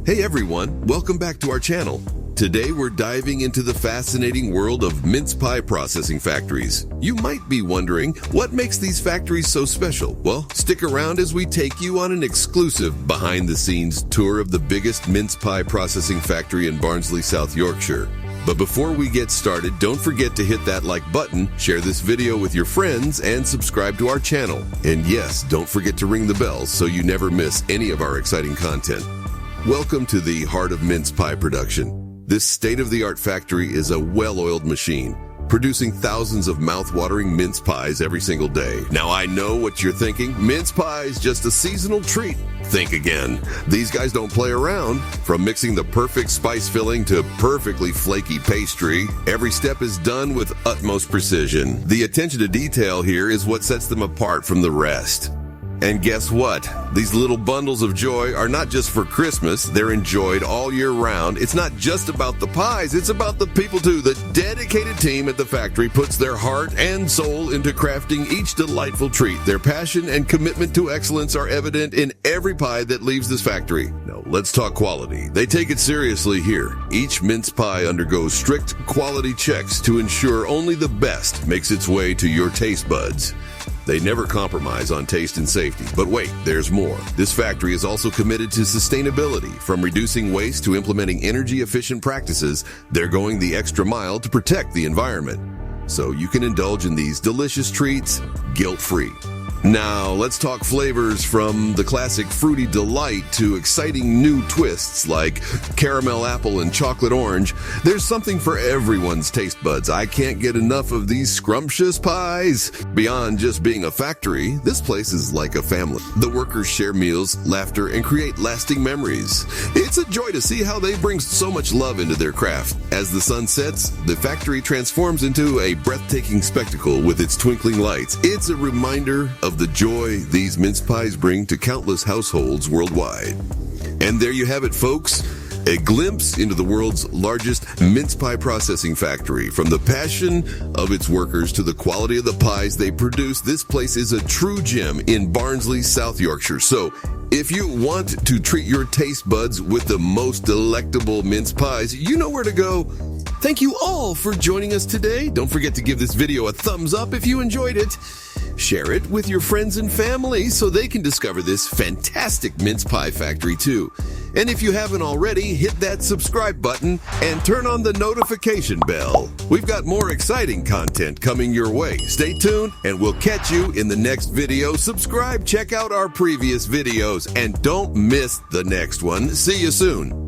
Hey everyone, welcome back to our channel. Today we're diving into the fascinating world of mince pie processing factories. You might be wondering, what makes these factories so special? Well, stick around as we take you on an exclusive behind-the-scenes tour of the biggest mince pie processing factory in Barnsley, South Yorkshire. But before we get started, don't forget to hit that like button, share this video with your friends, and subscribe to our channel. And yes, don't forget to ring the bell so you never miss any of our exciting content. Welcome to the heart of mince pie production. This state-of-the-art factory is a well-oiled machine, producing thousands of mouth-watering mince pies every single day. Now I know what you're thinking, mince pie is just a seasonal treat. Think again. These guys don't play around. From mixing the perfect spice filling to perfectly flaky pastry, every step is done with utmost precision. The attention to detail here is what sets them apart from the rest. And guess what? These little bundles of joy are not just for Christmas, they're enjoyed all year round. It's not just about the pies, it's about the people too. The dedicated team at the factory puts their heart and soul into crafting each delightful treat. Their passion and commitment to excellence are evident in every pie that leaves this factory. Now, let's talk quality. They take it seriously here. Each mince pie undergoes strict quality checks to ensure only the best makes its way to your taste buds. They never compromise on taste and safety. But wait, there's more. This factory is also committed to sustainability. From reducing waste to implementing energy-efficient practices, they're going the extra mile to protect the environment. So you can indulge in these delicious treats guilt-free. Now, let's talk flavors, from the classic fruity delight to exciting new twists like caramel apple and chocolate orange. There's something for everyone's taste buds. I can't get enough of these scrumptious pies. Beyond just being a factory, this place is like a family. The workers share meals, laughter, and create lasting memories. It's a joy to see how they bring so much love into their craft. As the sun sets, the factory transforms into a breathtaking spectacle with its twinkling lights. It's a reminder of the joy these mince pies bring to countless households worldwide. And there you have it, folks. A glimpse into the world's largest mince pie processing factory. From the passion of its workers to the quality of the pies they produce, this place is a true gem in Barnsley, South Yorkshire. So, if you want to treat your taste buds with the most delectable mince pies, you know where to go. Thank you all for joining us today. Don't forget to give this video a thumbs up if you enjoyed it. Share it with your friends and family so they can discover this fantastic mince pie factory too. And if you haven't already, hit that subscribe button and turn on the notification bell. We've got more exciting content coming your way. Stay tuned and we'll catch you in the next video. Subscribe, check out our previous videos, and don't miss the next one. See you soon.